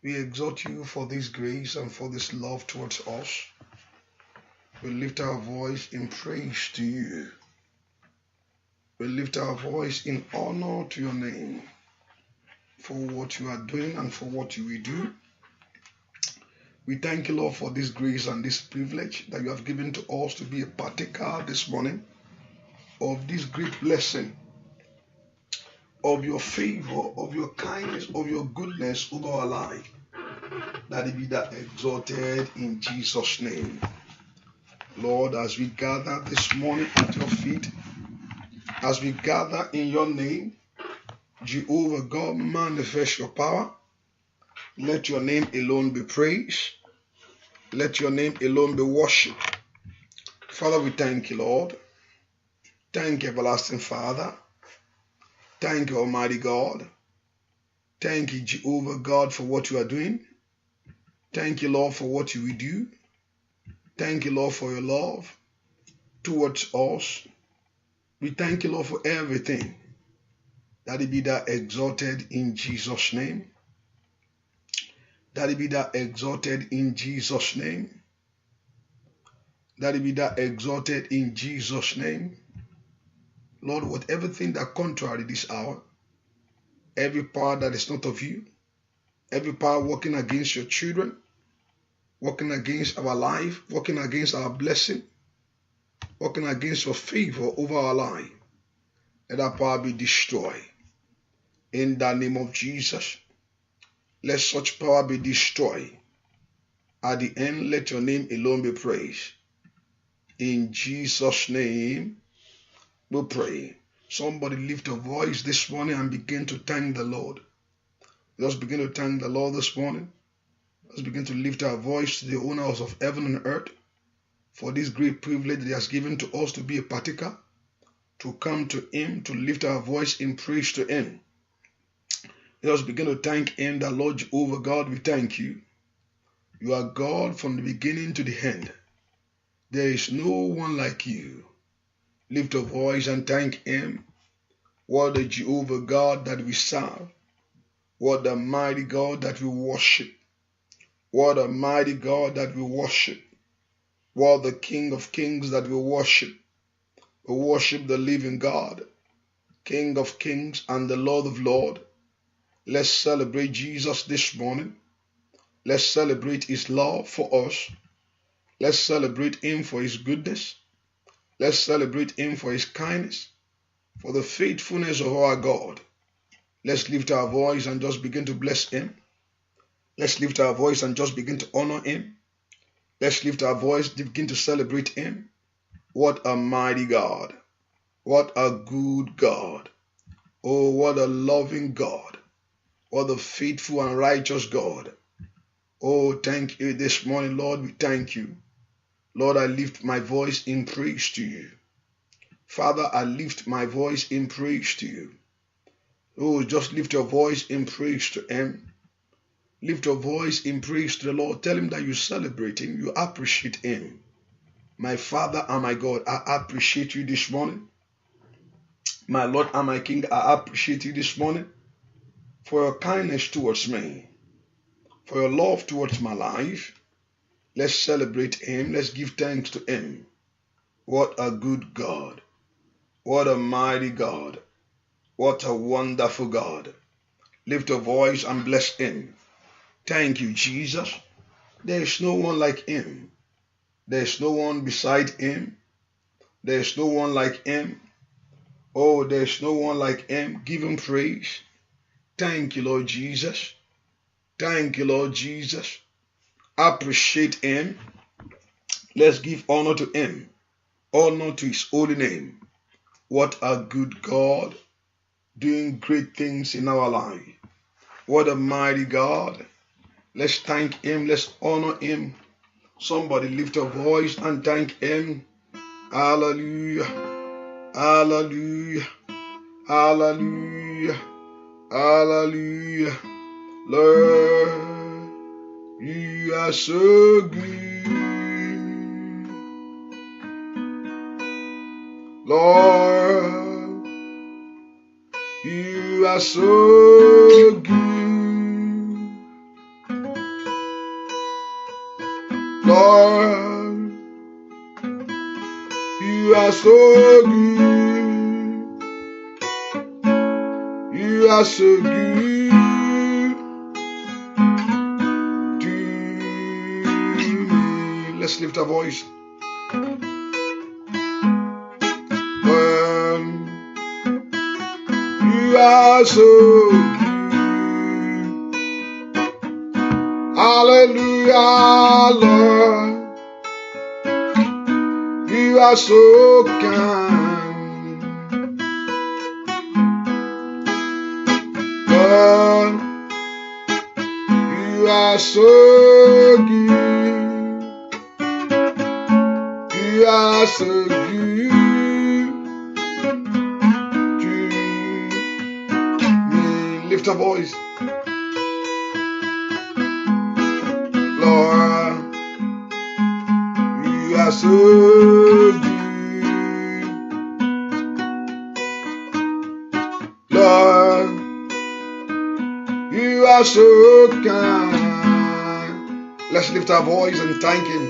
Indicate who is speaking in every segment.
Speaker 1: We exhort you for this grace and for this love towards us. We lift our voice in praise to you. We lift our voice in honor to your name for what you are doing and for what you will do. We thank you, Lord, for this grace and this privilege that you have given to us to be a partaker this morning of this great blessing, of your favor, of your kindness, of your goodness over our life. That it be that exalted in Jesus' name. Lord, as we gather this morning at your feet, as we gather in your name, Jehovah God, manifest your power. Let your name alone be praised. Let your name alone be worshipped. Father, we thank you, Lord. Thank you, everlasting Father. Thank you, Almighty God. Thank you, Jehovah God, for what you are doing. Thank you, Lord, for what you will do. Thank you, Lord, for your love towards us. We thank you, Lord, for everything. That it be that exalted in Jesus' name. That it be that exalted in Jesus' name. That it be that exalted in Jesus' name. Lord, with everything that contrary this hour, every power that is not of you, every power working against your children, working against our life, working against our blessing, working against your favor over our life, let that power be destroyed. In the name of Jesus, let such power be destroyed. At the end, let your name alone be praised. In Jesus' name, we pray. Somebody lift a voice this morning and begin to thank the Lord. Let's begin to thank the Lord this morning. Let's begin to lift our voice to the owners of heaven and earth for this great privilege that he has given to us to be a partaker, to come to him, to lift our voice in praise to him. Let us begin to thank him, the Lord Jehovah God, we thank you. You are God from the beginning to the end. There is no one like you. Lift a voice and thank him. What the Jehovah God that we serve. What the mighty God that we worship. What a mighty God that we worship. What the King of Kings that we worship. We worship the living God, King of Kings and the Lord of Lords. Let's celebrate Jesus this morning. Let's celebrate his love for us. Let's celebrate him for his goodness. Let's celebrate him for his kindness, for the faithfulness of our God. Let's lift our voice and just begin to bless him. Let's lift our voice and just begin to honor him. Let's lift our voice to begin to celebrate him. What a mighty God. What a good God. Oh, what a loving God. What a faithful and righteous God. Oh, thank you this morning, Lord. We thank you. Lord, I lift my voice in praise to you. Father, I lift my voice in praise to you. Oh, just lift your voice in praise to him. Lift your voice in praise to the Lord. Tell him that you celebrate him. You appreciate him. My Father and my God, I appreciate you this morning. My Lord and my King, I appreciate you this morning for your kindness towards me, for your love towards my life. Let's celebrate him. Let's give thanks to him. What a good God. What a mighty God. What a wonderful God. Lift a voice and bless him. Thank you, Jesus. There is no one like him. There is no one beside him. There is no one like him. Oh, there is no one like him. Give him praise. Thank you, Lord Jesus. Thank you, Lord Jesus. Appreciate him. Let's give honor to him. Honor to his holy name. What a good God, doing great things in our life. What a mighty God. Let's thank him. Let's honor him. Somebody lift a voice and thank him. Hallelujah. Hallelujah. Hallelujah. Hallelujah. Lord, you are so good. Lord, you are so good. Lord, you are so good. You are so good to me. Let's lift our voice. You are so good. Hallelujah, Lord. You are so kind. Lord, you are so good. You are so good to me. Lift a voice. Lord, you are so good. Lord, you are so kind. Let's lift our voice and thank Him.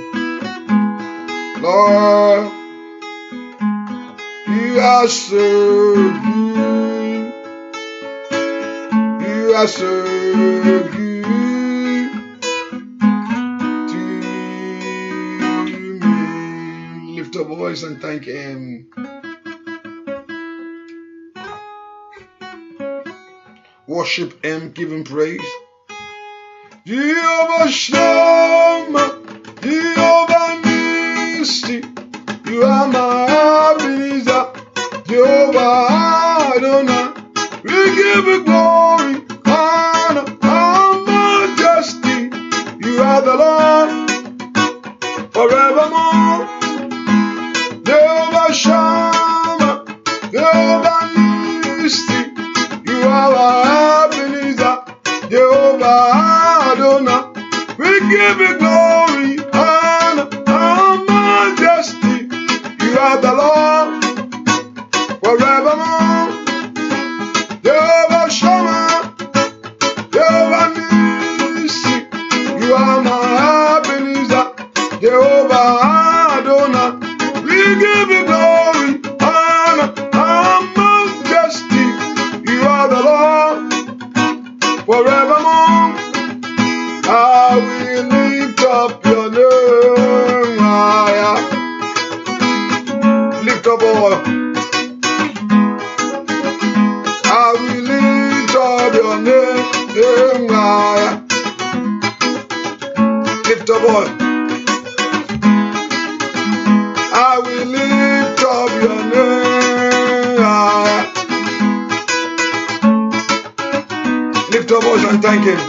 Speaker 1: Lord, you are so good. You are so good to me. Lift our voice and thank Him. Worship Him, give Him praise. Jehovah Shammah, Jehovah Nissi, you are my Ebenezer. Jehovah Adonai, we give you glory, honor, and majesty. You are the Lord forevermore. Jehovah Shammah, Jehovah Nissi, you are our Ebenezer. Jehovah Adonai, we give you glory, honor, and majesty. You are the Lord forevermore. Jehovah Shammah, Jehovah Nissi, you are my Ebenezer. Jehovah Adonai, we give you glory, honor, and majesty. You are the Lord forevermore. I will lift up your name higher. Lift up all. I will lift up your name higher. Lift up all. I will lift up your name higher. Lift up voice and thank Him.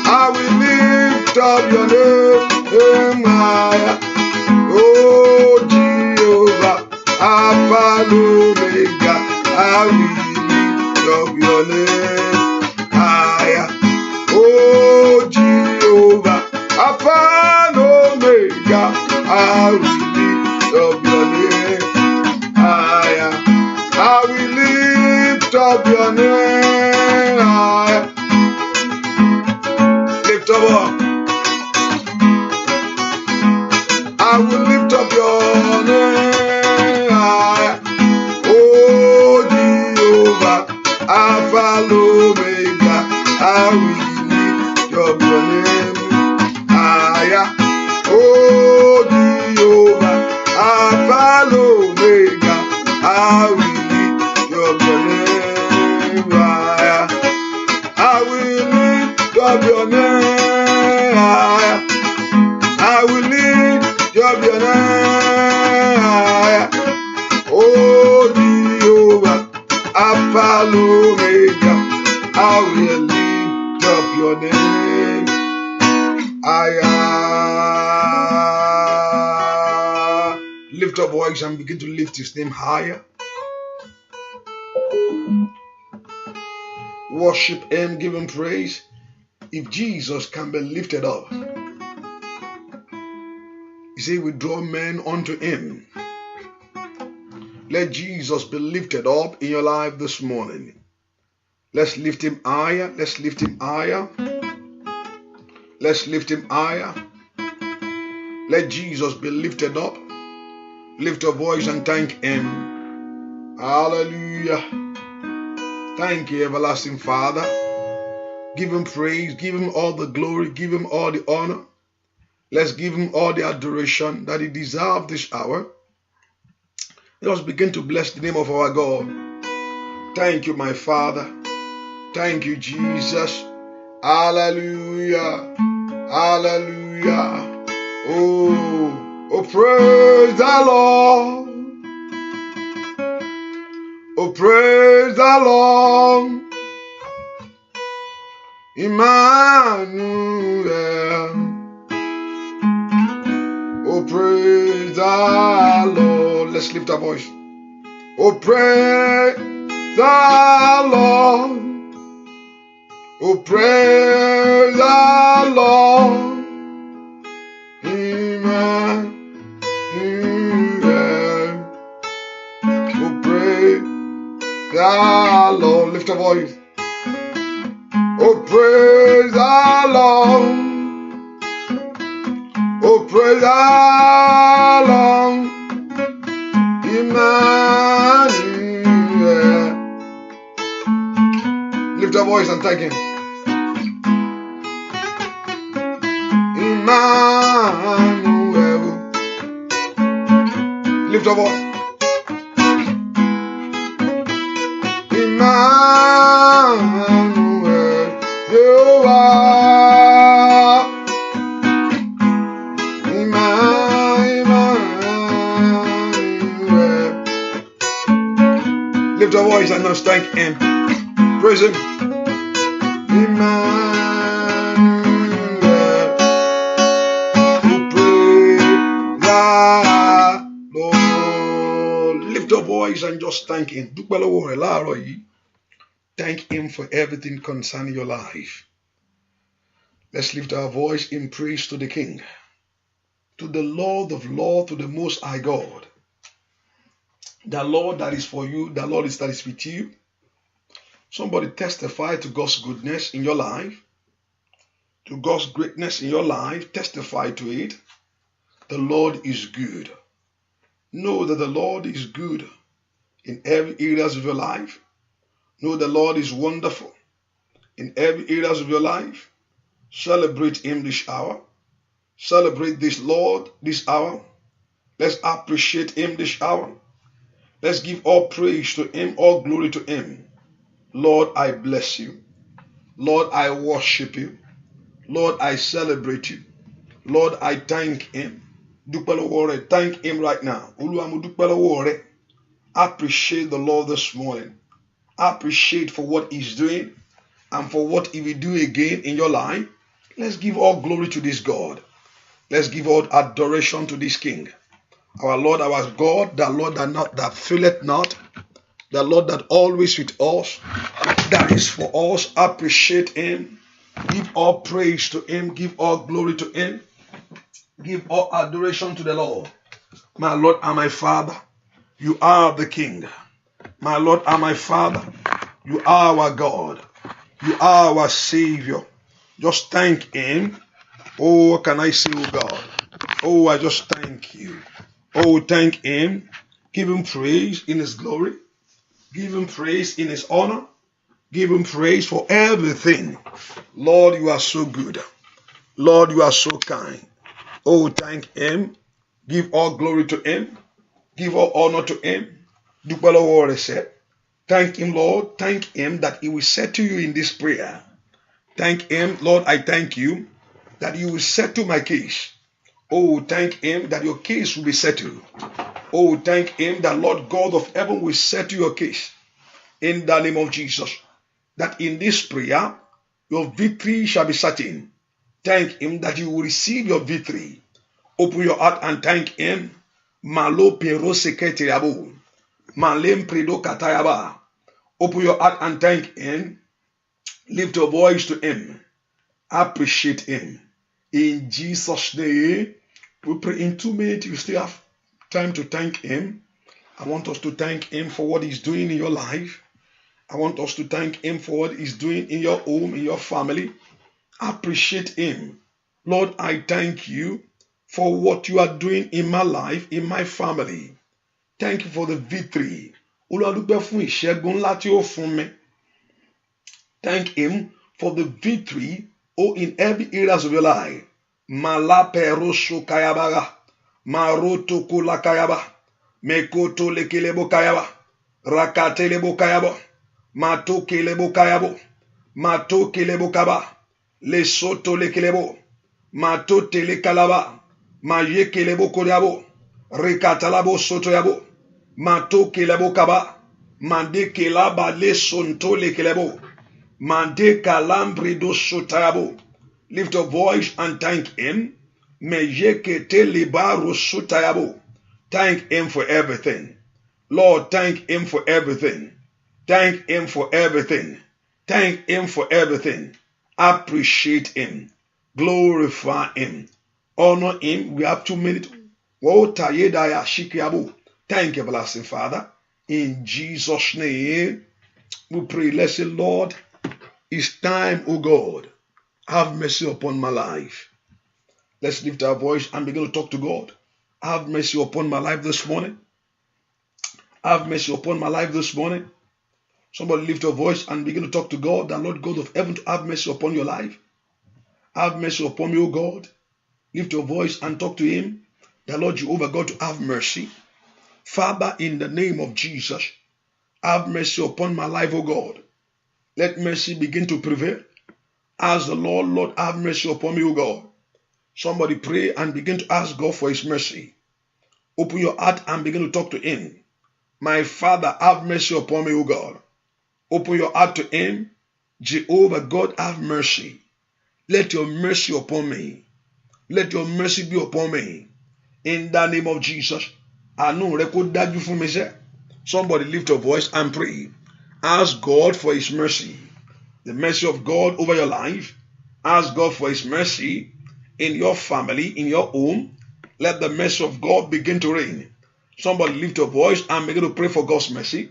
Speaker 1: I will lift up your name higher. Oh Jehovah, Alpha and Omega, I will lift up your name higher. Oh Jehovah, Alpha and Omega, I will lift up your name higher. I will lift up your name higher. Lift up. I will lift up your name higher. Oh Jehovah, Alpha and Omega, I will lift up your name higher. Oh Jehovah, Alpha and Omega, I will lift up your name higher. I will lift up your name higher. I will lift up your name higher. Oh Jehovah, Alpha and Omega, I will lift up your name higher. Lift up voice and begin to lift His name higher. Worship Him, give Him praise. If Jesus can be lifted up, He said, we draw men unto Him. Let Jesus be lifted up in your life this morning. Let's lift Him higher. Let's lift Him higher. Let's lift Him higher. Let Jesus be lifted up. Lift your voice and thank him. Hallelujah. Thank you, everlasting Father. Give him praise. Give him all the glory. Give him all the honor. Let's give him all the adoration that he deserves this hour. Let us begin to bless the name of our God. Thank you, my Father. Thank you, Jesus. Hallelujah. Hallelujah. Oh, praise the Lord. Oh, praise the Lord. Emmanuel. Oh, praise the Lord. Let's lift our voice. Oh, praise the Lord. Oh, praise the Lord. Emmanuel. Oh, praise the Lord. Lift your voice. Oh, praise the Lord. Oh, praise the Lord. Emmanuel. Lift your voice and thank him. Emmanuel. Lift your voice. Emmanuel. You are. Emmanuel. Lift your voice and just thank him. Praise him. Emmanuel. Lift your voice and just thank him. Thank him for everything concerning your life. Let's lift our voice in praise to the King, to the Lord of Lords, to the Most High God. The Lord that is for you, the Lord that is with you. Somebody testify to God's goodness in your life, to God's greatness in your life. Testify to it. The Lord is good. Know that the Lord is good in every areas of your life. Know the Lord is wonderful in every areas of your life. Celebrate him this hour. Celebrate this Lord this hour. Let's appreciate him this hour. Let's give all praise to him, all glory to him. Lord, I bless you. Lord, I worship you. Lord, I celebrate you. Lord, I thank him. Thank him right now. Appreciate the Lord this morning. Appreciate for what he's doing and for what he will do again in your life. Let's give all glory to this God. Let's give all adoration to this King. Our Lord, our God, the Lord that faileth not, the Lord that always with us, that is for us. Appreciate him. Give all praise to him. Give all glory to him. Give all adoration to the Lord. My Lord and my Father, you are the King. My Lord and my Father, you are our God. You are our Savior. Just thank him. Oh, what can I say, oh God? Oh, I just thank you. Oh, thank him. Give him praise in his glory. Give him praise in his honor. Give him praise for everything. Lord, you are so good. Lord, you are so kind. Oh, thank him. Give all glory to him. Give all honor to him. Thank him, Lord. Thank him that he will settle you in this prayer. Thank him, Lord, I thank you that you will settle my case. Oh, thank him that your case will be settled. Oh, thank him that Lord God of heaven will settle your case. In the name of Jesus. That in this prayer, your victory shall be certain. Thank him that you will receive your victory. Open your heart and thank him. Malo pero seketiriabo. Malem predo katayaba. Open your heart and thank him. Lift your voice to him. Appreciate him. In Jesus' name, we pray in 2 minutes. You still have time to thank him. I want us to thank him for what he's doing in your life. I want us to thank him for what he's doing in your home, in your family. Appreciate him. Lord, I thank you for what you are doing in my life, in my family. Thank you for the victory. Olúwa dúpẹ́ fún ìṣẹ́gun ńlá tí ó fún mi. Thank him for the victory in every areas of your life. Malaperoso kayabaga, maroto kula kayaba, mekoto lekelebo kayaba, rakatelebo kayabo, mato kelebo kayabo, mato kelebo kaba, lesoto lekelebo, mato telekalaba, maye kelebo koyabo, rekatalabo soto yabo, mato kelebo kaba, mande kelaba lesonto lekelebo. Mande kalambrido sutayabo. Lift your voice and thank him. Mejekete libaro sutayabo. Thank him for everything. Lord, thank him for everything. Thank him for everything. Thank him for everything. Appreciate him. Glorify him. Honor him. We have 2 minutes. Thank you, blessed Father. In Jesus' name, we pray. Let's say, Lord, it's time, oh God, have mercy upon my life. Let's lift our voice and begin to talk to God. Have mercy upon my life this morning. Have mercy upon my life this morning. Somebody lift your voice and begin to talk to God, the Lord God of heaven, to have mercy upon your life. Have mercy upon me, O God. Lift your voice and talk to him, the Lord Jehovah God, to have mercy. Father, in the name of Jesus, have mercy upon my life, O God. Let mercy begin to prevail. Ask the Lord, Lord, have mercy upon me, O God. Somebody pray and begin to ask God for his mercy. Open your heart and begin to talk to him. My Father, have mercy upon me, O God. Open your heart to him. Jehovah God, have mercy. Let your mercy upon me. Let your mercy be upon me. In the name of Jesus. Somebody lift your voice and pray. Ask God for his mercy. The mercy of God over your life. Ask God for his mercy in your family, in your home. Let the mercy of God begin to reign. Somebody lift your voice and begin to pray for God's mercy.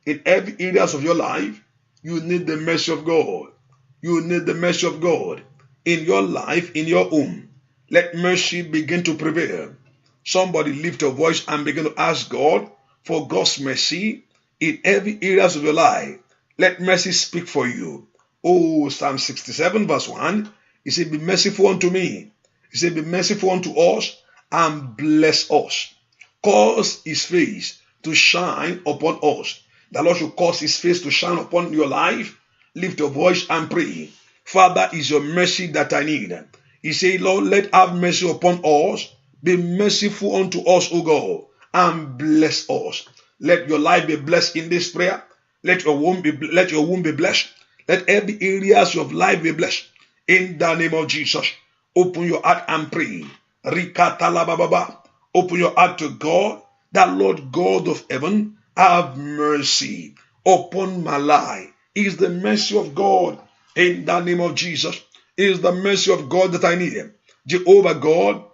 Speaker 1: In every areas of your life, you need the mercy of God. You need the mercy of God. In your life, in your home, let mercy begin to prevail. Somebody lift your voice and begin to ask God for God's mercy in every areas of your life. Let mercy speak for you. Oh, Psalm 67 verse 1, he said, be merciful unto me. He said, be merciful unto us and bless us. Cause his face to shine upon us. The Lord should cause his face to shine upon your life. Lift your voice and pray. Father, is your mercy that I need. He said, Lord, let have mercy upon us. Be merciful unto us, O God, and bless us. Let your life be blessed in this prayer. Let your womb be blessed. Let every areas of life be blessed. In the name of Jesus, open your heart and pray. Open your heart to God, that Lord God of heaven, have mercy upon my life. It is the mercy of God. In the name of Jesus, it is the mercy of God that I need. Jehovah God,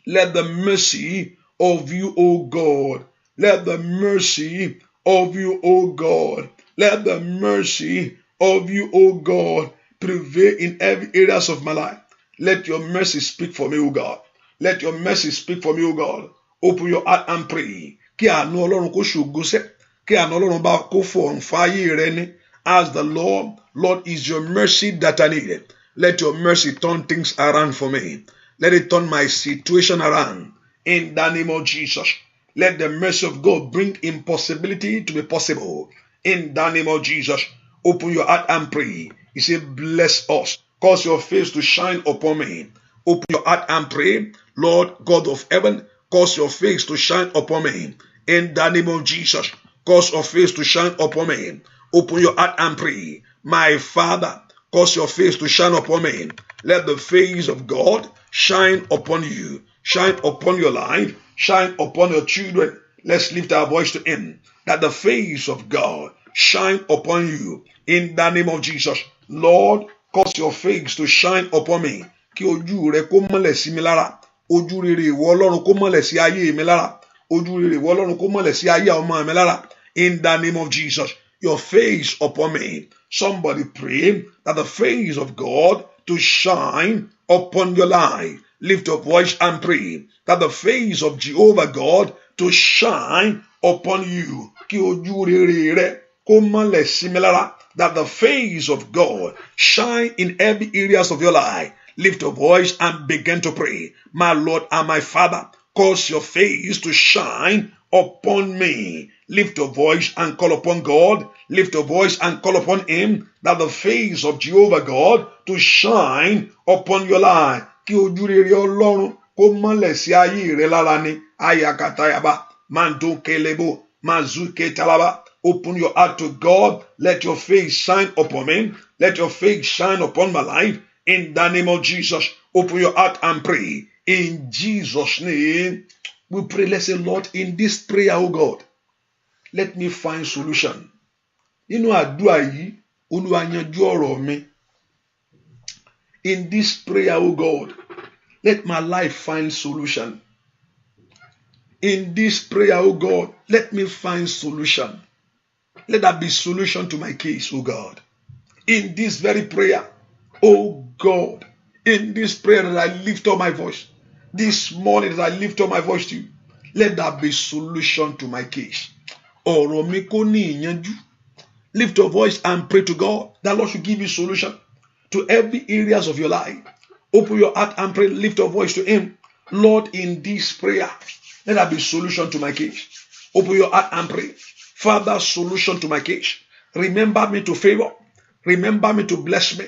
Speaker 1: let the mercy of you, O God, let the mercy of you, O God, let the mercy of you, O God, prevail in every areas of my life. Let your mercy speak for me, O God. Let your mercy speak for me, O God. Open your heart and pray. Kí àánú Ọlọ́run kó ṣògo sẹ́. Kí àánú Ọlọ́run bá kó fọ̀rùn fáyé rẹ ní. Ask the Lord, Lord, is your mercy that I need. Let your mercy turn things around for me. Let it turn my situation around. In the name of Jesus. Let the mercy of God bring impossibility to be possible. In the name of Jesus. Open your heart and pray. He said, bless us. Cause your face to shine upon me. Open your heart and pray. Lord God of heaven, cause your face to shine upon me. In the name of Jesus. Cause your face to shine upon me. Open your heart and pray. My Father, cause your face to shine upon me. Let the face of God shine upon you. Shine upon your life. Shine upon your children. Let's lift our voice to him. That the face of God shine upon you. In the name of Jesus. Lord, cause your face to shine upon me. Kí ojú rẹ kó mọ́lẹ̀ sí mi lára. Ojú rere ìwọ Ọlọ́run kó mọ́lẹ̀ sí ayé mi lára. Ojú rere ìwọ Ọlọ́run kó mọ́lẹ̀ sí ayé ọmọ mi lára. In the name of Jesus. Your face upon me. Somebody pray that the face of God to shine upon your life. Lift your voice and pray that the face of Jehovah God to shine upon you. Kí ojú rere rẹ̀ kó mọ́lẹ̀ sí mi lára. That the face of God shine in every areas of your life. Lift your voice and begin to pray. My Lord and my Father, cause your face to shine upon me. Lift your voice and call upon God. Lift your voice and call upon him, that the face of Jehovah God to shine upon your life. Kí ojú rere Ọlọ́run kó mọ́lẹ̀ sí ayé rẹ lára ni. Ayakatayaba, Mando Kelebo, Mazuke Talaba. Open your heart to God. Let your face shine upon me. Let your face shine upon my life. In the name of Jesus, open your heart and pray. In Jesus' name, we pray. Let's say, Lord, in this prayer, oh God, let me find solution. Nínú àdúrà yìí, Olúwa yanjú ọ̀rọ̀ mi. In this prayer, oh God, let my life find solution. In this prayer, oh God, let me find solution. Let that be solution to my case, oh God. In this very prayer, oh God, in this prayer that I lift up my voice, this morning that I lift up my voice to you, let that be solution to my case. Ọ̀rọ̀ mi kò ní ìyanjú. Lift your voice and pray to God that Lord should give you solution to every areas of your life. Open your heart and pray. Lift your voice to him. Lord, in this prayer, let that be solution to my case. Open your heart and pray. Father, solution to my case. Remember me to favor. Remember me to bless me.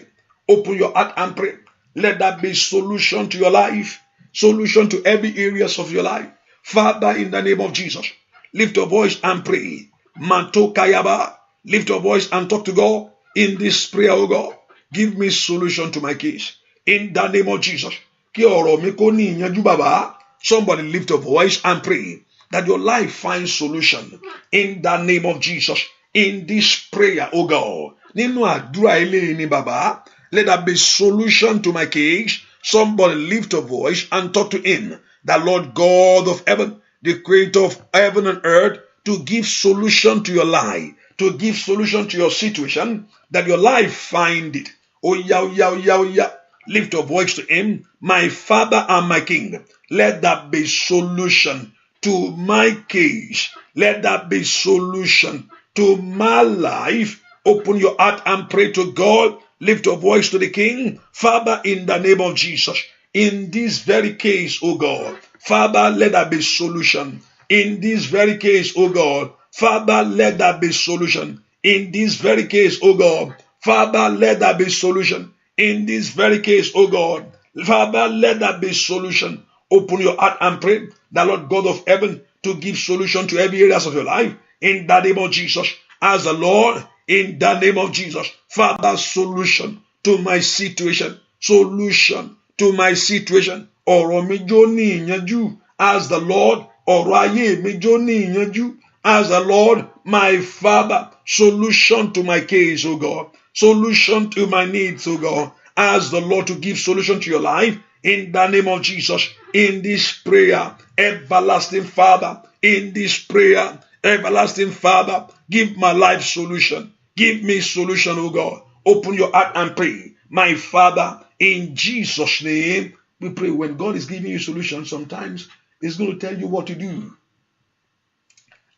Speaker 1: Open your heart and pray. Let that be solution to your life. Solution to every areas of your life. Father, in the name of Jesus, lift your voice and pray. Manto Kayaba. Lift your voice and talk to God in this prayer, oh God. Give me solution to my case. In the name of Jesus. Kí ọ̀rọ̀ mi kó ní ìyanjú bàbá. Somebody lift your voice and pray that your life finds solution. In the name of Jesus. In this prayer, oh God. Nínú àdúrà eléyìí ni bàbá. Let that be solution to my case. Somebody lift your voice and talk to him. The Lord God of heaven, the creator of heaven and earth, to give solution to your life. To give solution to your situation, that your life find it. Oh yeah, oh yeah, oh yeah, oh yeah. Lift your voice to him. My Father and my King, let that be solution to my case. Let that be solution to my life. Open your heart and pray to God. Lift your voice to the King. Father, in the name of Jesus, in this very case, oh God, Father, let that be solution. In this very case, oh God, Father, let that be solution. In this very case, oh God, Father, let that be solution. In this very case, oh God, Father, let that be solution. Open your heart and pray the Lord God of heaven to give solution to every areas of your life. In the name of Jesus, as the Lord, in the name of Jesus, Father, solution to my situation. Solution to my situation. Ọ̀rọ̀ mi jó ní ìyanjú. As the Lord, ọ̀rọ̀ ayé mi jó ní ìyanjú. As the Lord, my Father, solution to my case, oh God. Solution to my needs, oh God. Ask the Lord to give solution to your life in the name of Jesus. In this prayer, everlasting Father, in this prayer, everlasting Father, give my life solution. Give me solution, oh God. Open your heart and pray. My Father, in Jesus' name, we pray. When God is giving you solution, sometimes He's going to tell you what to do.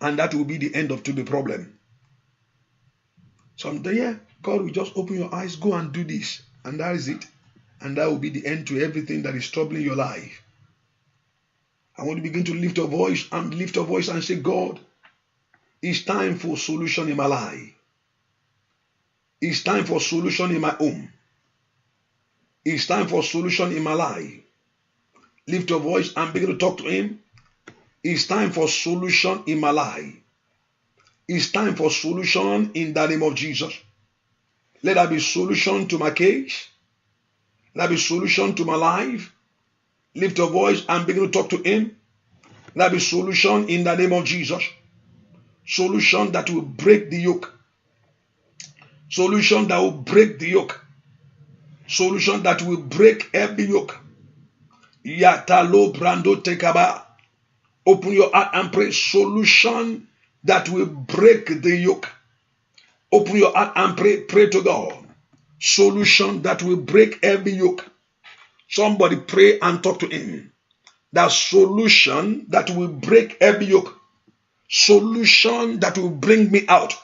Speaker 1: And that will be the end of the problem. Someday, yeah, God will just open your eyes, go and do this. And that is it. And that will be the end to everything that is troubling your life. I want to begin to lift your voice and say, God, it's time for solution in my life. It's time for solution in my home. It's time for solution in my life. Lift your voice and begin to talk to him. It's time for solution in my life. It's time for solution in the name of Jesus. Let there be solution to my case. Let there be solution to my life. Lift your voice and begin to talk to him. Let there be solution in the name of Jesus. Solution that will break the yoke. Solution that will break the yoke. Solution that will break every yoke. Yatalo brando tekaba. Open your heart and pray. Solution that will break the yoke. Open your heart and pray. Pray to God. Solution that will break every yoke. Somebody pray and talk to him. That solution that will break every yoke. Solution that will bring me out.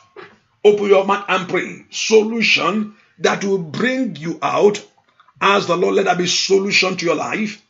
Speaker 1: Open your mouth and pray. Solution that will bring you out. Ask the Lord, let there be solution to your life.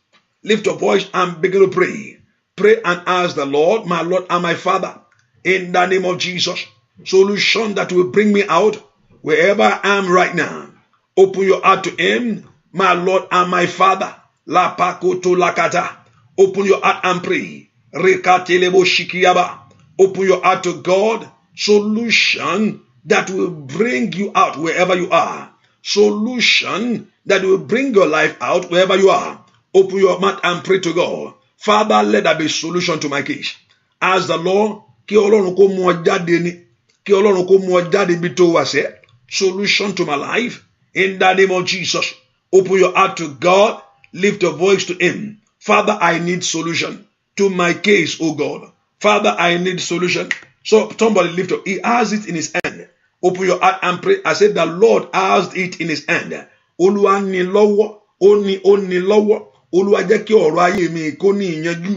Speaker 1: Lift your voice and begin to pray. Pray and ask the Lord, my Lord and my Father, in the name of Jesus, solution that will bring me out wherever I am right now. Open your heart to him, my Lord and my Father. La pakoto lakata. Open your heart and pray. Rekatelebo shikiyaba. Open your heart to God. Solution that will bring you out wherever you are. Solution that will bring your life out wherever you are. Open your mouth and pray to God. Father, let there be solution to my case. Ask the Lord, kí Ọlọ́run kó mú ọ jáde ni, kí Ọlọ́run kó mú ọ jáde bí tó wà sẹ́. Solution to my life. In the name of Jesus. Open your heart to God. Lift your voice to him. Father, I need solution to my case, oh God. Father, I need solution. So somebody lift up. He has it in his hand. Open your heart and pray. I said the Lord has it in his hand. Olúwa ní lọ́wọ́, ó ní lọ́wọ́. Olúwa jẹ́ kí ọ̀rọ̀ ayé mi kó ní ìyanjú.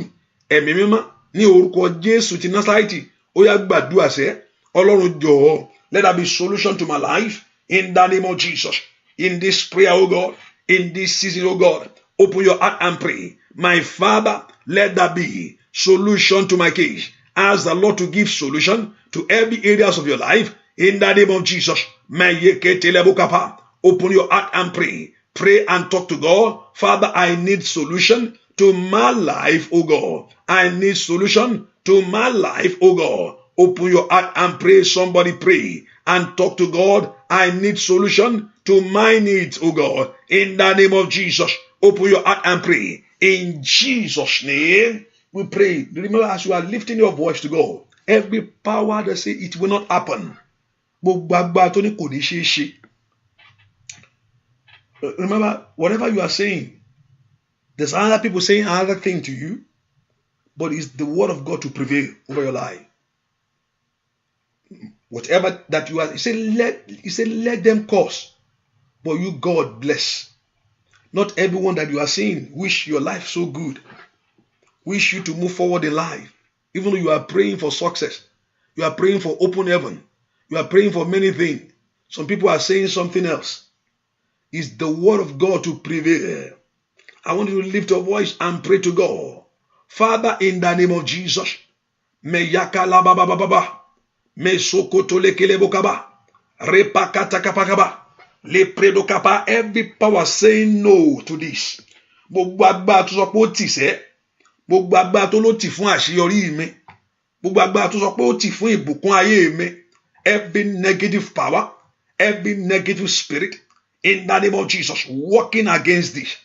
Speaker 1: Ẹ̀mí mímọ́ ní orúkọ Jésù ti Násárẹ́tì. Ó yá gbàdúrà sẹ́. Ọlọ́run jọ̀ọ́. Let there be solution to my life. In the name of Jesus. In this prayer, oh God. In this season, oh God. Open your heart and pray. My Father, let there be solution to my case. Ask the Lord to give solution to every areas of your life. In the name of Jesus. Open your heart and pray. Pray and talk to God. Father, I need solution to my life, oh God. I need solution to my life, oh God. Open your heart and pray. Somebody pray and talk to God. I need solution to my needs, oh God. In the name of Jesus. Open your heart and pray. In Jesus' name, we pray. Remember, as you are lifting your voice to God, every power that say it will not happen. Remember, whatever you are saying, there's other people saying another thing to you, but it's the word of God to prevail over your life. Whatever that you are, he said, let them curse, but you, God, bless. Not everyone that you are seeing wish your life so good, wish you to move forward in life. Even though you are praying for success, you are praying for open heaven, you are praying for many things. Some people are saying something else. It's the word of God to prevail. I want you to lift your voice and pray to God. Father, in the name of Jesus, me yakala baba baba, me sokoto lekele bokaba, repakata kapakaba, le predo kapa. Every power saying no to this. Gbogbo agbára tó sọ pé ó tì sẹ́, gbogbo agbára tó ló tì fún àṣeyọrí mi, gbogbo agbára tó sọ pé ó tì fún ìbùkún ayé mi. Every negative power, every negative spirit, in the name of Jesus, working against this,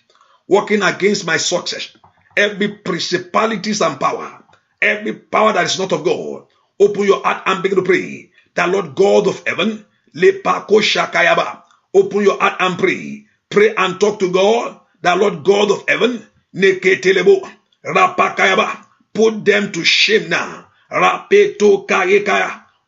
Speaker 1: working against my success, every principalities and power, every power that is not of God, open your heart and begin to pray. The Lord God of heaven, open your heart and pray. Pray and talk to God. The Lord God of heaven, put them to shame now.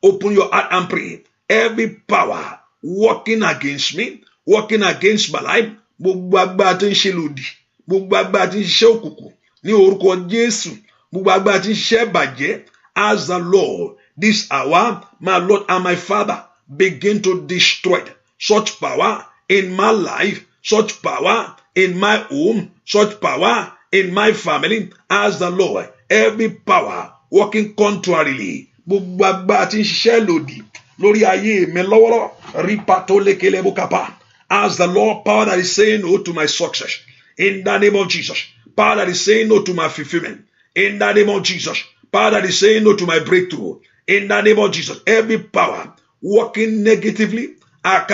Speaker 1: Open your heart and pray. Every power working against me, working against my life, gbogbo agbára tí ń ṣe lòdì, gbogbo agbára tí ń ṣiṣẹ́ òkùnkùn ní orúkọ Jésù, gbogbo agbára tí ń ṣiṣẹ́ bàjẹ́. As the Lord, this hour, my Lord and my Father, begin to destroy such power in my life, such power in my home, such power in my family. As the Lord, every power working contrarily, gbogbo agbára tí ń ṣiṣẹ́ lòdì lórí ayé mi lọ́wọ́lọ́wọ́, ripato lekele bokapa. As the Lord, power that is saying no to my success, in the name of Jesus. Power that is saying no to my fulfillment, in the name of Jesus. Power that is saying no to my breakthrough, in the name of Jesus. Every power working negatively, as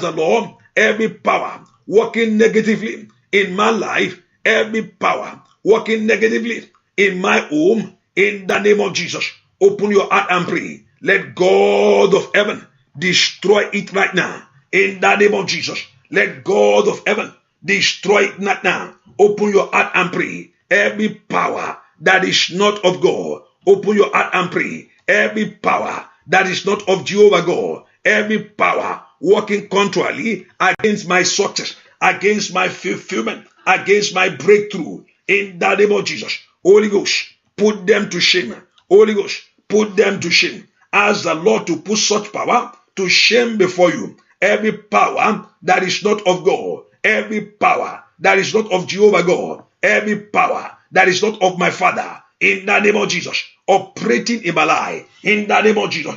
Speaker 1: the Lord, every power working negatively in my life, every power working negatively in my home, in the name of Jesus. Open your heart and pray. Let God of heaven destroy it right now. In the name of Jesus. Let God of heaven destroy it right now. Open your heart and pray. Every power that is not of God, open your heart and pray. Every power that is not of Jehovah God, every power working contrarily against my success, against my fulfillment, against my breakthrough. In the name of Jesus, Holy Ghost, put them to shame. Holy Ghost, put them to shame. Ask the Lord to put such power to shame before you. Every power that is not of God, every power that is not of Jehovah God, every power that is not of my Father, in the name of Jesus, operating in my life, in the name of Jesus.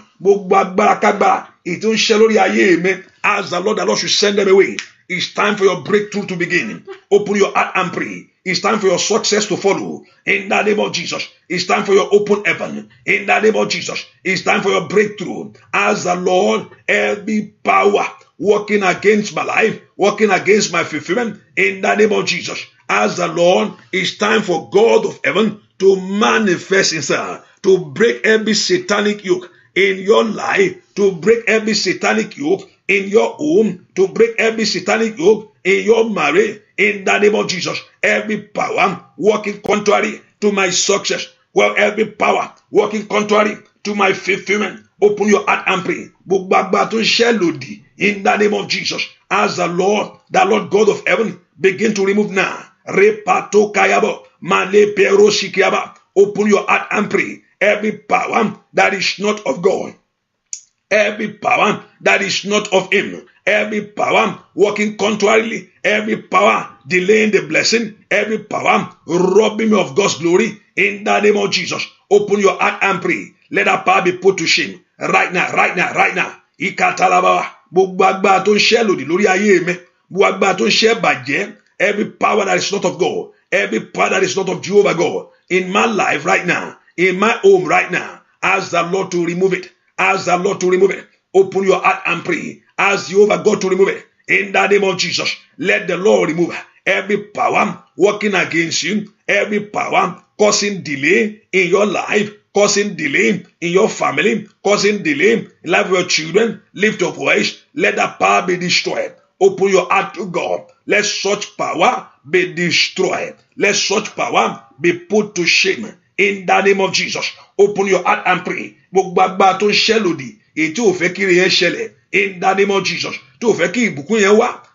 Speaker 1: Ask the Lord should send them away. It's time for your breakthrough to begin. Open your heart and pray. It's time for your success to follow. In the name of Jesus. It's time for your open heaven. In the name of Jesus. It's time for your breakthrough. Ask the Lord, every power working against my life, working against my fulfillment, in the name of Jesus. Ask the Lord, it's time for God of heaven to manifest himself, to break every satanic yoke in your life, to break every satanic yoke in your home, to break every satanic yoke in your marriage, in the name of Jesus. Every power working contrary to my success, well, every power working contrary to my fulfillment, open your heart and pray. In the name of Jesus, as the Lord God of heaven, begin to remove now. Repato kayabo, male pero shikiaba. Open your heart and pray. Every power that is not of God, every power that is not of him, every power working contrarily, every power delaying the blessing, every power robbing me of God's glory, in the name of Jesus, open your heart and pray. Let that power be put to shame. Right now, right now, right now. Ikatalaba, bugbagba to shelodi lori aye me, bugbagba to share baje. Every power that is not of God, every power that is not of Jehovah God, in my life right now, in my home right now, ask the Lord to remove it. Ask the Lord to remove it. Open your heart and pray. Ask Jehovah God to remove it. In the name of Jesus, let the Lord remove every power working against you, every power causing delay in your life, causing delay in your family, causing delay in the life of your children. Lift your voice. Let that power be destroyed. Open your heart to God. Let such power be destroyed. Let such power be put to shame. In the name of Jesus, open your heart and pray. In the name of Jesus,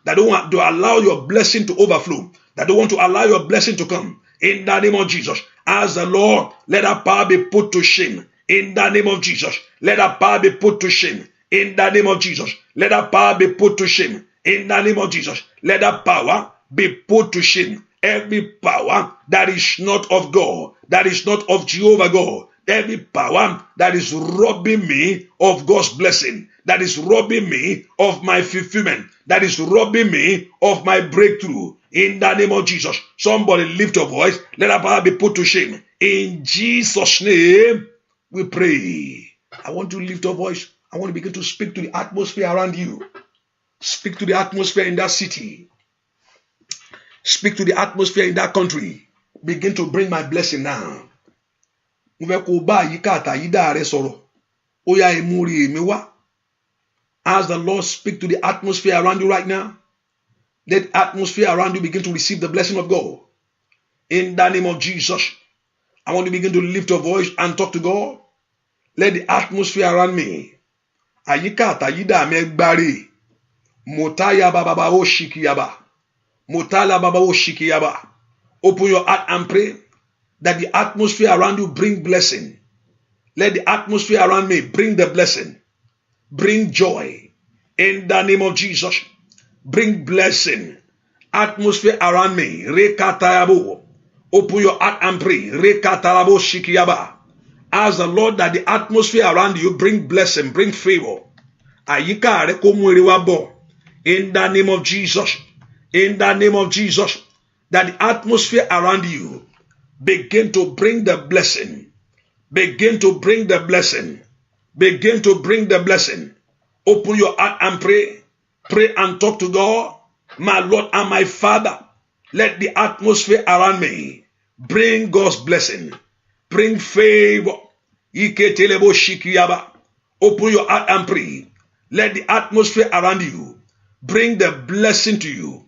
Speaker 1: that don't want to allow your blessing to overflow, that don't want to allow your blessing to come. In the name of Jesus, ask the Lord, let that power be put to shame. In the name of Jesus, let that power be put to shame. In the name of Jesus, let that power be put to shame. In the name of Jesus, let that power be put to shame. Every power that is not of God, that is not of Jehovah God, every power that is robbing me of God's blessing, that is robbing me of my fulfillment, that is robbing me of my breakthrough. In the name of Jesus, somebody lift your voice. Let that power be put to shame. In Jesus' name, we pray. I want to lift your voice. I want to begin to speak to the atmosphere around you. Speak to the atmosphere in that city. Speak to the atmosphere in that country. Begin to bring my blessing now. Ask the Lord, speak to the atmosphere around you right now. Let atmosphere around you begin to receive the blessing of God. In the name of Jesus, I want to begin to lift your voice and talk to God. Let the atmosphere around me. Motaya baba o shikiyaba. Motala baba o shikiyaba. Open your heart and pray that the atmosphere around you bring blessing. Let the atmosphere around me bring the blessing. Bring joy. In the name of Jesus, bring blessing. Atmosphere around me. Rekatayabo. Open your heart and pray. Rekatarabo shikiyaba. Ask the Lord that the atmosphere around you bring blessing, bring favor. Ayika reko mueriwabo. In the name of Jesus, in the name of Jesus, that the atmosphere around you begin to bring the blessing. Begin to bring the blessing. Begin to bring the blessing. Open your heart and pray. Pray and talk to God. My Lord and my Father, let the atmosphere around me bring God's blessing. Bring favor. Open your heart and pray. Let the atmosphere around you bring the blessing to you.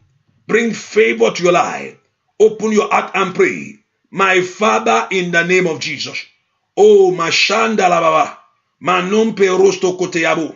Speaker 1: Bring favor to your life. Open your heart and pray. My Father, in the name of Jesus. Oh, Mashanda la Baba. Manum pe rosto koteyabu.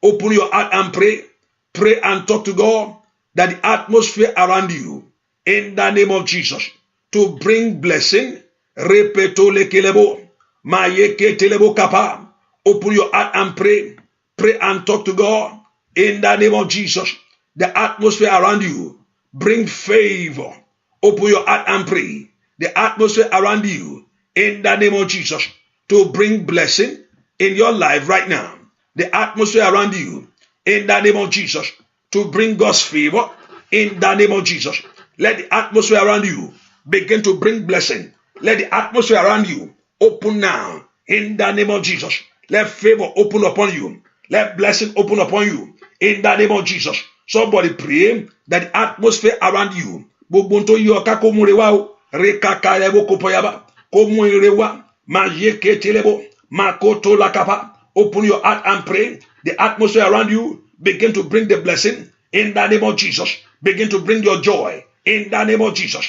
Speaker 1: Open your heart and pray. Pray and talk to God. that the atmosphere around you, in the name of Jesus, to bring blessing. Repetole kelebo, mayeke telebo kapa. Open your heart and pray. Pray and talk to God. In the name of Jesus, the atmosphere around you, bring favor. Open your heart and pray. The atmosphere around you, in the name of Jesus, to bring blessing in your life right now. The atmosphere around you, in the name of Jesus, to bring God's favor, in the name of Jesus. Let the atmosphere around you begin to bring blessing. Let the atmosphere around you open now, in the name of Jesus. Let favor open upon you. Let blessing open upon you, in the name of Jesus. Somebody pray that the atmosphere around you, gbogbo yo ka ko murewa o, rekaka lebo ko poyaba, ko murewa, majeke telebo, makoto lakapa. Open your heart and pray. The atmosphere around you begin to bring the blessing, in the name of Jesus. Begin to bring your joy, in the name of Jesus.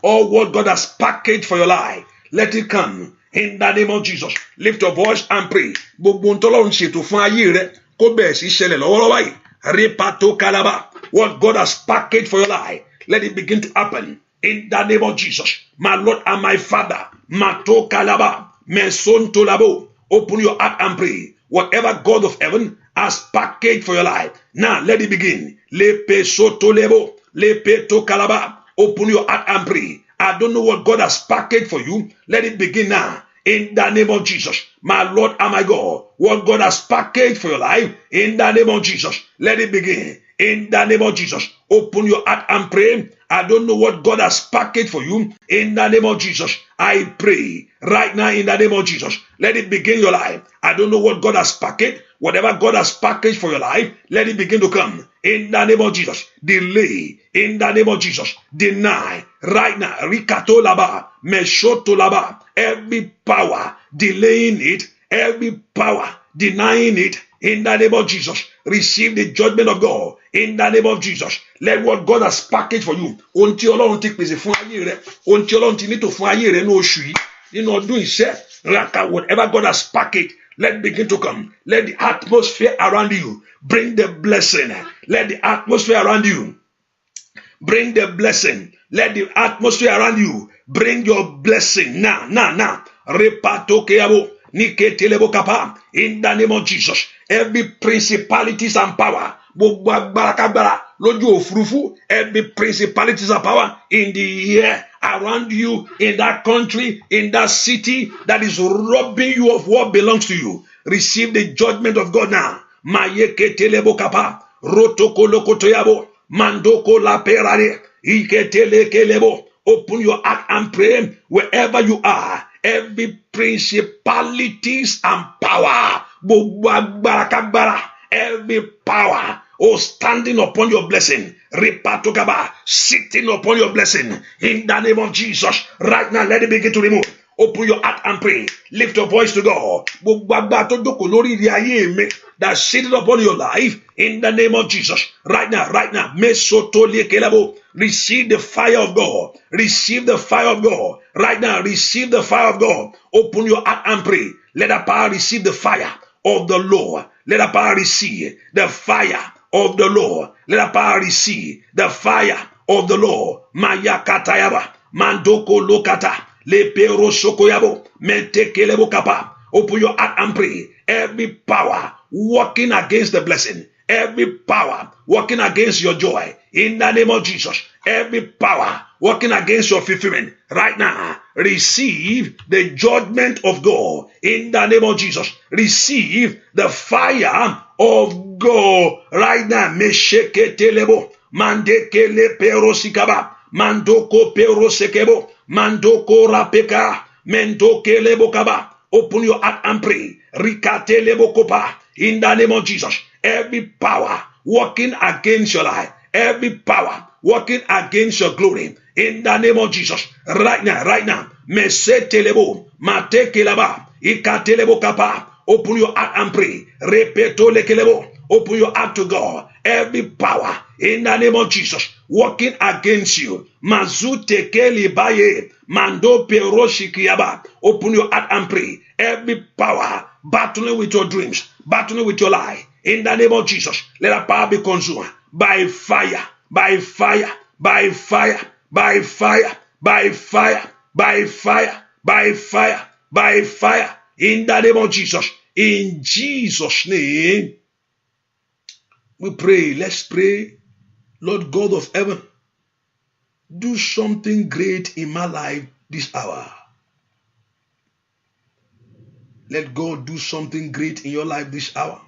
Speaker 1: All what God has packaged for your life, let it come, in the name of Jesus. Lift your voice and pray. What God has packaged for your life, let it begin to happen, in the name of Jesus. My Lord and my Father, Mato Kalaba, Meson Tolabo. Open your heart and pray. Whatever God of heaven has packaged for your life, now let it begin. Lepe soto lebo, lepe to kalaba. Open your heart and pray. I don't know what God has packaged for you. Let it begin now, in the name of Jesus. My Lord and my God, what God has packaged for your life, in the name of Jesus, let it begin, in the name of Jesus. Open your heart and pray. I don't know what God has packaged for you, in the name of Jesus. I pray right now, in the name of Jesus. Let it begin your life. I don't know what God has packaged. Whatever God has packaged for your life, let it begin to come, in the name of Jesus. Delay, in the name of Jesus. Deny right now. Rikato laba, meshoto laba. Every power delaying it, every power denying it, in the name of Jesus, receive the judgment of God, in the name of Jesus. Let what God has packaged for you, until Ọlọ́run ti pèsè fún ayé rẹ, until Ọlọ́run ti nítò fún ayé rẹ ní oṣù yìí, nínú ọdún iṣẹ́, whatever God has packaged, let it begin to come. Let the atmosphere around you bring the blessing. Let the atmosphere around you bring the blessing. Let the atmosphere around you bring your blessing. Now. Repato keabo. In the name of Jesus, every principalities and power, every principalities and power in the air around you, in that country, in that city, that is robbing you of what belongs to you, receive the judgment of God now. Open your heart and pray wherever you are. Every principalities and power, every power, standing upon your blessing, sitting upon your blessing, in the name of Jesus, right now, let it begin to remove. Open your heart and pray. Lift your voice to God. That seated upon your life, in the name of Jesus, right now. Receive the fire of God. Receive the fire of God. Right now, receive the fire of God. Open your heart and pray. Let the power receive the fire of the Lord. Let the power receive the fire of the Lord. Let the power receive the fire of the Lord. Maya katayaba, mandoko lokata, lepero sokoyabo, mentekelebo kapa. Open your heart and pray. Every power working against the blessing, every power working against your joy, in the name of Jesus, every power working against your fulfillment, right now, receive the judgment of God, in the name of Jesus. Receive the fire of God right now. Mesheke telebo, mandekele perosikaba, mandoko perosekebo, mandoko rapeka, mendokele bokaba. Open your heart and pray. Rikatele bokopa. In the name of Jesus, every power working against your life, every power working against your glory, in the name of Jesus, right now, mese telebo, mate kelaba, ikatelebo kapa. Open your heart and pray. Repeto lekelebo. Open your heart to God. Every power, in the name of Jesus, working against you, mazute kelibaye, mando peroshikiaba. Open your heart and pray. Every power battling with your dreams, battling with your life, in the name of Jesus, let that power be consumed. by fire, by fire, by fire, by fire, by fire, by fire, by fire, by fire, in the name of Jesus. In Jesus' name, we pray. Let's pray. Lord God of heaven, do something great in my life this hour. Let God do something great in your life this hour,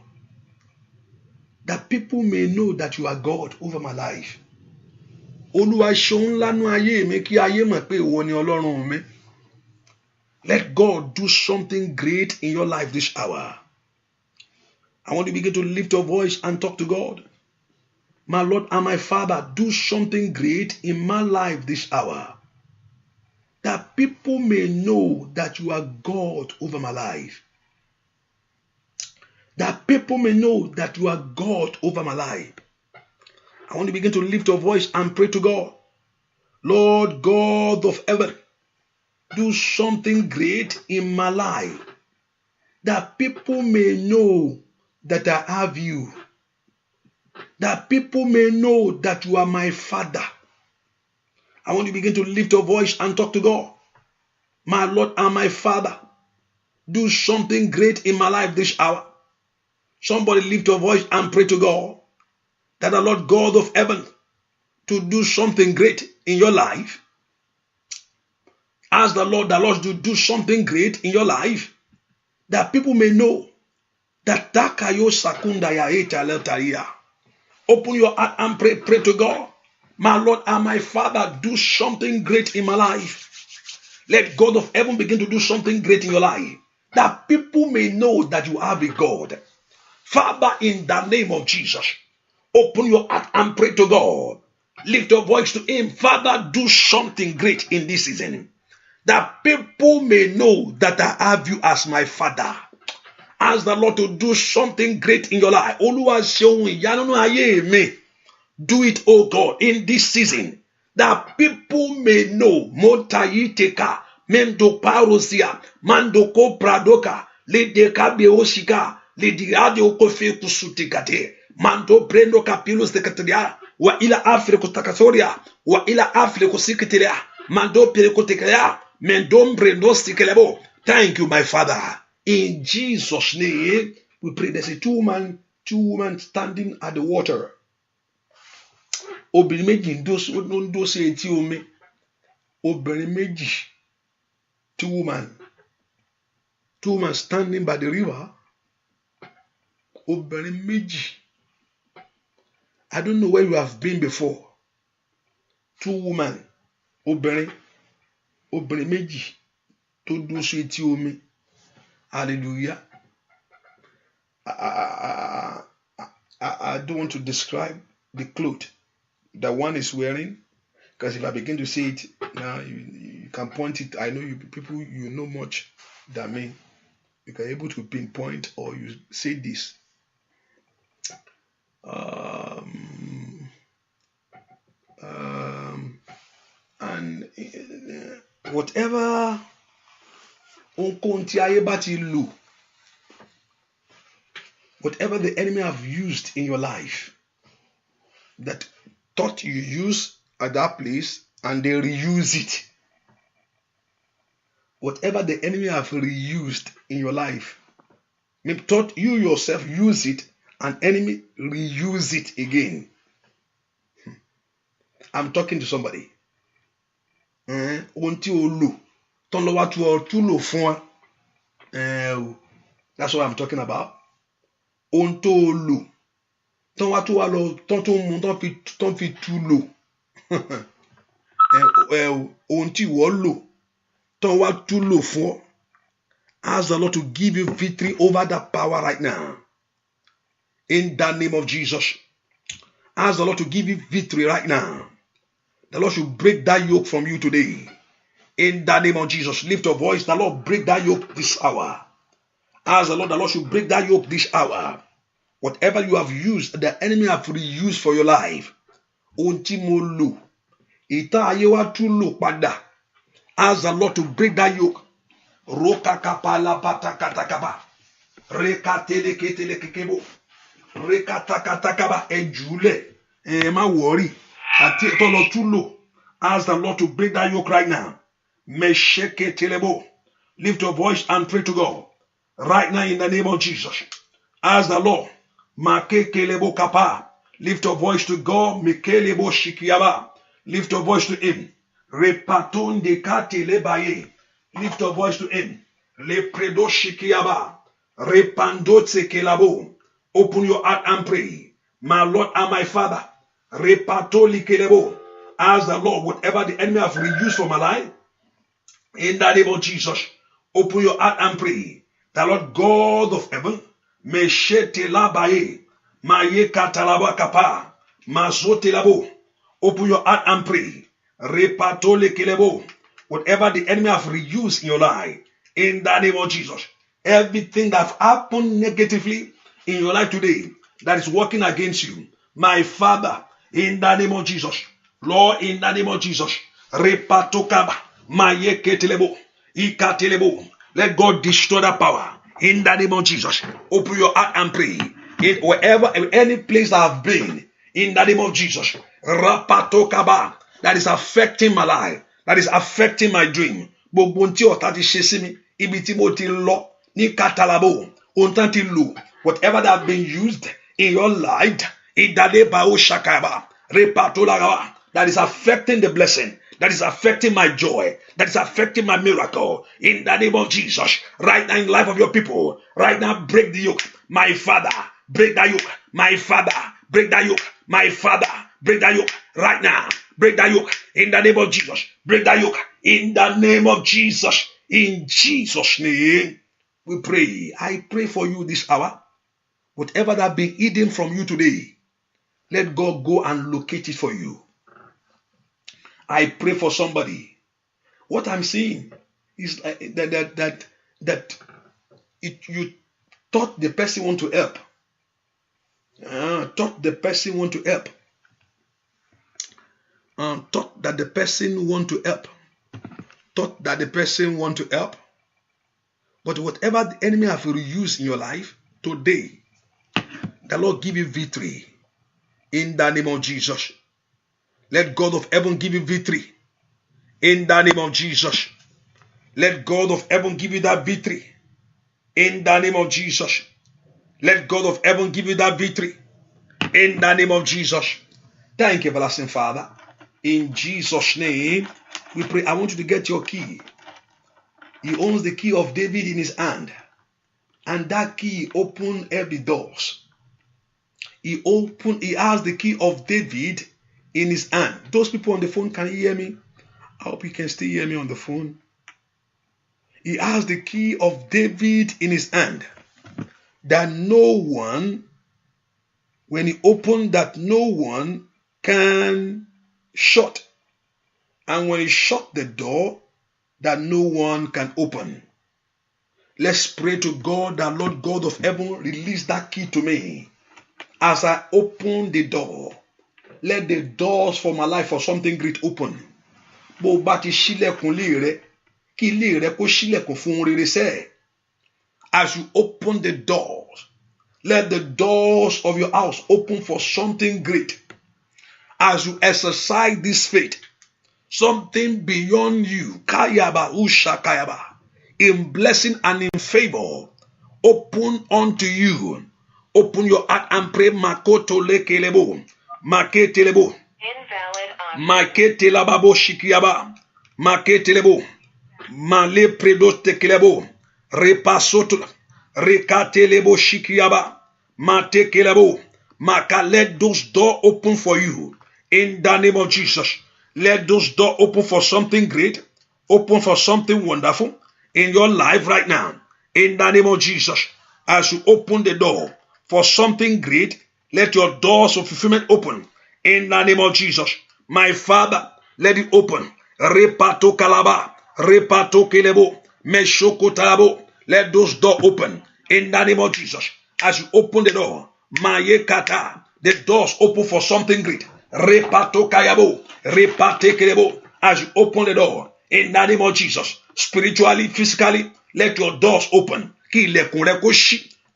Speaker 1: that people may know that you are God over my life. Olúwa ṣeun ńlá nú ayé mi kí ayé mọ̀ pé ìwọ ni Ọlọ́run mi. Let God do something great in your life this hour. I want you to begin to lift your voice and talk to God. My Lord and my Father, do something great in my life this hour, that people may know that you are God over my life. That people may know that you are God over my life. I want to begin to lift your voice and pray to God. Lord God of heaven, do something great in my life, that people may know that I have you. That people may know that you are my Father. I want you to begin to lift your voice and talk to God. My Lord and my Father, do something great in my life this hour. Somebody lift your voice and pray to God, that the Lord God of heaven to do something great in your life. Ask the Lord to do something great in your life, that people may know that Takayo Sakunda ya eta letaria. Open your heart and pray to God. My Lord and my Father, do something great in my life. Let God of heaven begin to do something great in your life, that people may know that you have a God. Father, in the name of Jesus, open your heart and pray to God. Lift your voice to Him. Father, do something great in this season, that people may know that I have you as my Father. Ask the Lord to do something great in your life. Do it, oh God, in this season, that people may know. Motayiteka, mendo parosia, mandoko pradoka, ledeka beosika, lediade okofe kusutikate, mando prendo kapilus de kataria, wa ila afriko takasoria, wa ila afriko sikiteria, mando perekotekaya, mendom brendo sikelebo. Thank you, my Father. In Jesus' name, we pray. There's a two women standing at the water. Obìnrin méjì ń dó sí etí omi. Obìnrin méjì, two women standing by the river. Obìnrin méjì. I don't know where you have been before. Two women, obìnrin méjì tó dó sí etí omi. Hallelujah. I don't want to describe the clothes that one is wearing, because if I begin to say it now, you can point it. I know you people, you know much than me. You can able to pinpoint, or you say this. And whatever whatever the enemy have used in your life, that thought you use at that place, and they reuse it. Whatever the enemy have reused in your life, maybe thought you yourself use it, and enemy reuse it again. I'm talking to somebody. That's what I'm talking about. Ask the Lord to give you victory over that power right now. In the name of Jesus. Ask the Lord to give you victory right now. The Lord should break that yoke from you today. In the name of Jesus. Lift your voice. The Lord break that yoke this hour. Ask the Lord should break that yoke this hour. Whatever you have used, the enemy have reused for your life. Ask the Lord to break that yoke. Roka kapala patakatakaba. Rekatele ketele kekebo. Rekatakatakaba ejule. Má worry. Àti tó lọ tún lò. Ask the Lord to break that yoke right now. Mesheke telebo. Lift your voice and pray to God. Right now in the name of Jesus. Ask the Lord. Make kelebo kapa. Lift your voice to God. Mekelebo shikiaba. Lift your voice to Him. Repaton de kate lebaye. Lift your voice to Him. Le predo shikiaba. Repando tsekelabo. Open your heart and pray. My Lord and my Father. Repato likelebo. Ask the Lord, whatever the enemy have reused for my life, in the name of Jesus, open your heart and pray. The Lord God of heaven, Meshete labaye, Maye katalaba kapa, Mazote labo. Open your heart and pray. Repato lekelebo. Whatever the enemy have reused in your life, in the name of Jesus, everything that happened negatively in your life today that is working against you, my Father, in the name of Jesus, Lord, in the name of Jesus, repatokaba, mayeketelebo, ikatelebo. Let God destroy that power. In the name of Jesus, open your heart and pray. In wherever, in any place that I've been, in the name of Jesus, rapatokaba, that is affecting my life, that is affecting my dream. Gbogbo tí ọ̀tá ti ṣe sí mi, ibi tí mo ti lọ ní katalabo, ohun tán ti lò, whatever that have been used in your life, idadeba o shakaba, repatolagaba, that is affecting the blessing, that is affecting my joy, that is affecting my miracle. In the name of Jesus, right now in the life of your people, right now break the yoke. My Father, break that yoke. My Father, break that yoke. My Father, break that yoke right now. Break that yoke in the name of Jesus. Break that yoke in the name of Jesus. In Jesus' name, we pray. I pray for you this hour. Whatever that been hidden from you today, let God go and locate it for you. I pray for somebody. What I'm seeing is that you thought the person want to help. Thought the person want to help. Thought that the person want to help. Thought that the person want to help. But whatever the enemy have reused in your life, today, the Lord give you victory. In the name of Jesus. Let God of heaven give you victory. In the name of Jesus. Let God of heaven give you that victory. In the name of Jesus. Let God of heaven give you that victory. In the name of Jesus. Thank you, everlasting Father. In Jesus' name, we pray. I want you to get your key. He owns the key of David in his hand. And that key opened every doors. He has the key of David in his hand. Those people on the phone, can you hear me? I hope you can still hear me on the phone. He has the key of David in his hand. That no one, when he opened, that no one can shut. And when he shut the door, that no one can open. Let's pray to God, that Lord God of heaven, release that key to me. As I open the door, let the doors for my life for something great open. Bó bá ti ṣílẹ̀kùn lé rẹ, kí ilé rẹ kó ṣílẹ̀kùn fún rere sẹ́. As you open the doors, let the doors of your house open for something great. As you exercise this faith, something beyond you, kayaba ushakayaba, in blessing and in favor, open unto you. Open your heart and pray. Makoto lekelebo, maketelebo, maketelababo shikiaba, maketelebo, male predo tekelebo, repasoto, rekatelebo shikiaba, matekelebo, maka. Let those doors open for you in the name of Jesus. Let those doors open for something great, open for something wonderful in your life right now. In the name of Jesus, as you open the door for something great, let your doors of fulfillment open. In the name of Jesus, my Father, let it open. Repato kalaba, repato kelebo, meshoko talabo. Let those doors open. In the name of Jesus, as you open the door, maye kata, the doors open for something great. Repato kayabo, repate kelebo. As you open the door, in the name of Jesus, spiritually, physically, let your doors open. Kí ilẹ̀kùn rẹ kó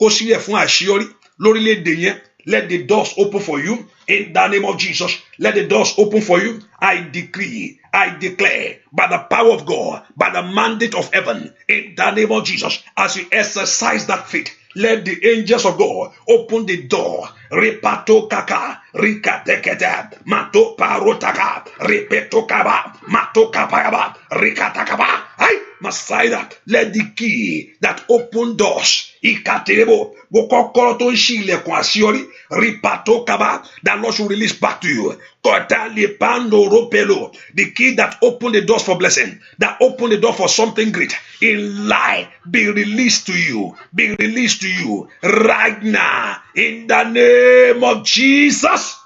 Speaker 1: ṣí lẹ̀ fún àṣeyọrí lórílẹ̀-èdè yẹn, Let the doors open for you in the name of Jesus. Let the doors open for you. I decree, I declare, by the power of God, by the mandate of heaven, in the name of Jesus, as you exercise that faith, let the angels of God open the door. Repato kaka, rikatekete, mato parotaka, repeto kaba, mato kapayaba, rikatakaba. Messiah, let the key that open doors, ikaterebo, bokokoro to nshilekun asiori, ripato kaba, that Lord should release back to you. Kotali pando ropelo, the key that open the doors for blessing, that open the door for something great in life, be released to you, be released to you right now in the name of Jesus.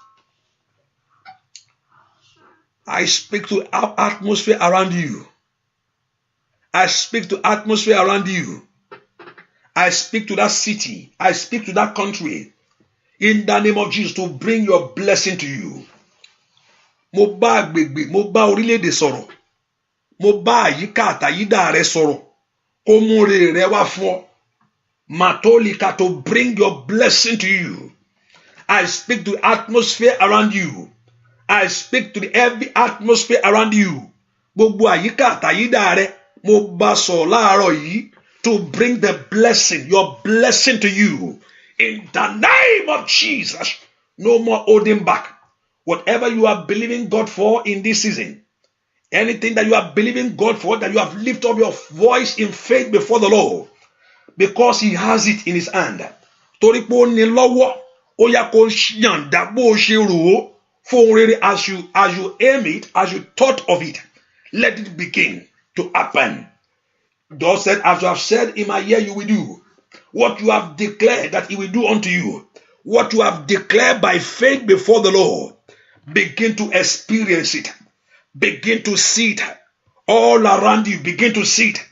Speaker 1: I speak to our atmosphere around you. I speak to atmosphere around you. I speak to that city. I speak to that country. In the name of Jesus, to bring your blessing to you. Mo bá agbègbè, mo bá orílẹ̀-èdè sọ̀rọ̀. Mo bá àyíká àtàyídà rẹ sọ̀rọ̀. Kó mú rere rẹ wá fún ọ. Matolika, to bring your blessing to you. I speak to the atmosphere around you. I speak to the heavy atmosphere around you. Gbogbo àyíká àtàyídà rẹ. Mo bá sọ láàárọ̀ yìí to bring the blessing, your blessing to you. In the name of Jesus, no more holding back. Whatever you are believing God for in this season, anything that you are believing God for, that you have lifted up your voice in faith before the Lord, because He has it in His hand. Torí pé ó ní lọ́wọ́, ó yá kó yànda bó ṣe rò ó fún rere as you aim it, as you thought of it. Let it begin to happen. God said, as you have said in my ear, you will do what you have declared that He will do unto you. What you have declared by faith before the Lord, begin to experience it. Begin to see it all around you. Begin to see it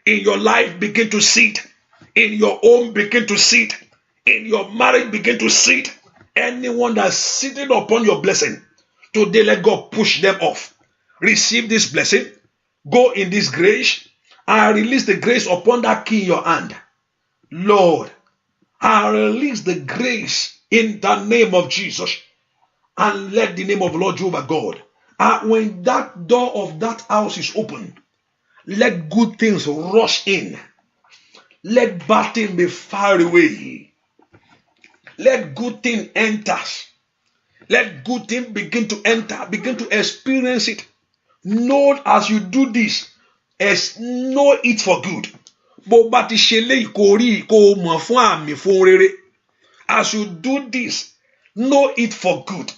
Speaker 1: in your life. Begin to see it in your home. Begin to see it in your marriage. Begin to see it. Anyone that's sitting upon your blessing, today let God push them off. Receive this blessing. Go in this grace. I release the grace upon that key in your hand. Lord, I release the grace in the name of Jesus. And let the name of the Lord Jehovah God. When that door of that house is open, let good things rush in. Let bad things be far away. Let good things enter. Let good things begin to enter. Begin to experience it. Know as you do this, know it for good. As you do this, know it for good.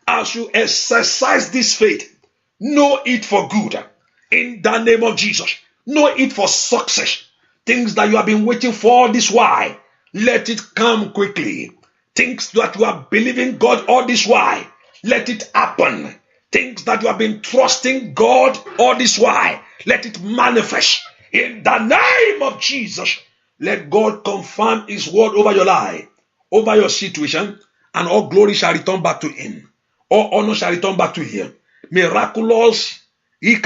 Speaker 1: As you exercise this faith, know it for good. In the name of Jesus, know it for success. Things that you have been waiting for this while, let it come quickly. Things that you are believing God all this while, let it happen. Things that you have been trusting God all this while, let it manifest. In the name of Jesus, let God confirm His word over your life, over your situation, and all glory shall return back to Him. All honor shall return back to Him. Miraculous, in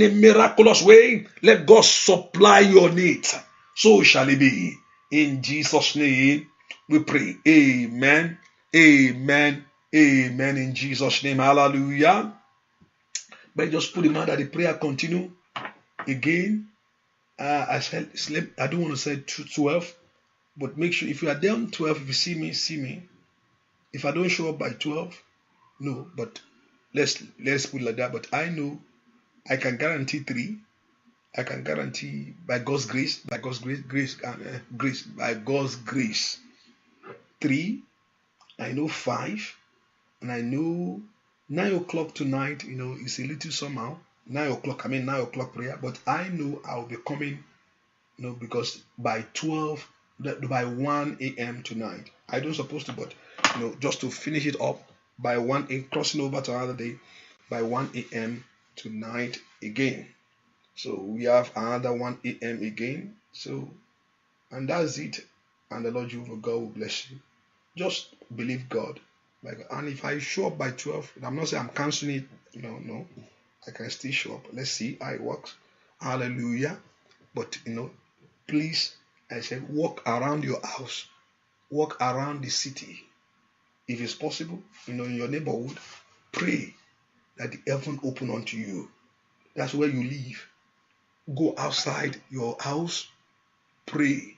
Speaker 1: a miraculous way, let God supply your needs. So shall it be. In Jesus' name, we pray. Amen. Amen. Amen. In Jesus' name. Hallelujah. But just put in mind that the prayer continue again. I said, I don't want to say 12, but make sure if you are there on 12, if you see me, see me. If I don't show up by 12, no, but let's put it like that. But I know I can guarantee 3. I can guarantee by God's grace, by God's grace, by God's grace, 3. I know 5, and I know 9 o'clock tonight. It's a little somehow. 9 o'clock. 9 o'clock prayer, but I know I'll be coming. Because by 12, by 1 a.m. tonight, I don't supposed to, but just to finish it up by 1 a.m. crossing over to another day, by 1 a.m. tonight again. So we have another 1 a.m. again. So, and that's it. And the Lord Jehovah God will bless you. Just believe God. And if I show up by 12, I'm not saying I'm canceling it. No, I can still show up. Let's see how it works. Hallelujah. But please I said, walk around your house, walk around the city. If it's possible, in your neighborhood, pray that the heaven open unto you. That's where you live. Go outside your house, pray,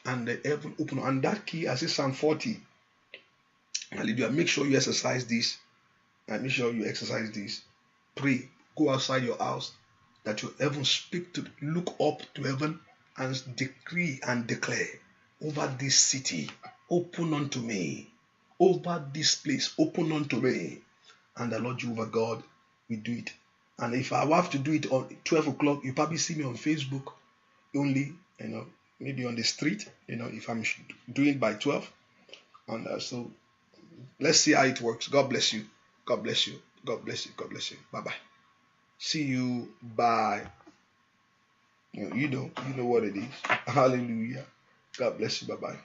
Speaker 1: and the heaven open. And that key, I say Psalm 40. Hallelujah. Make sure you exercise this. And make sure you exercise this. Pray. Go outside your house, that your heaven speak to, look up to heaven and decree and declare over this city, open unto me. Over this place, open unto me. And the Lord Jehovah God will do it. And if I have to do it on 12 o'clock, you probably see me on Facebook only, maybe on the street, if I'm doing it by 12. And so let's see how it works. God bless you. God bless you. God bless you. God bless you. Bye-bye. See you. Bye. You know what it is. Hallelujah. God bless you. Bye-bye.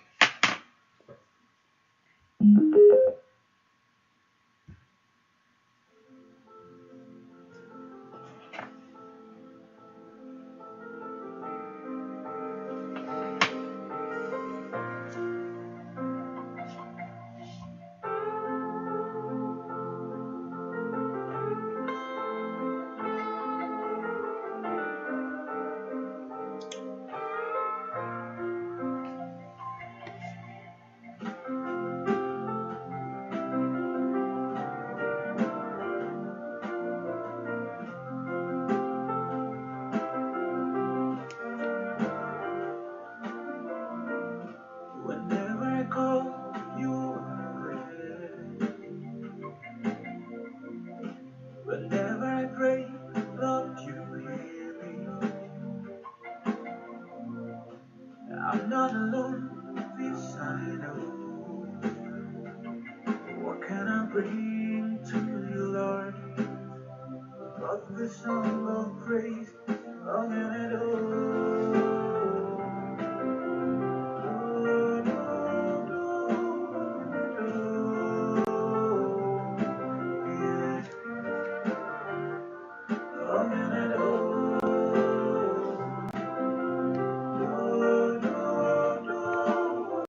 Speaker 2: I'm not alone beside you. What can I bring to you, Lord? But the song of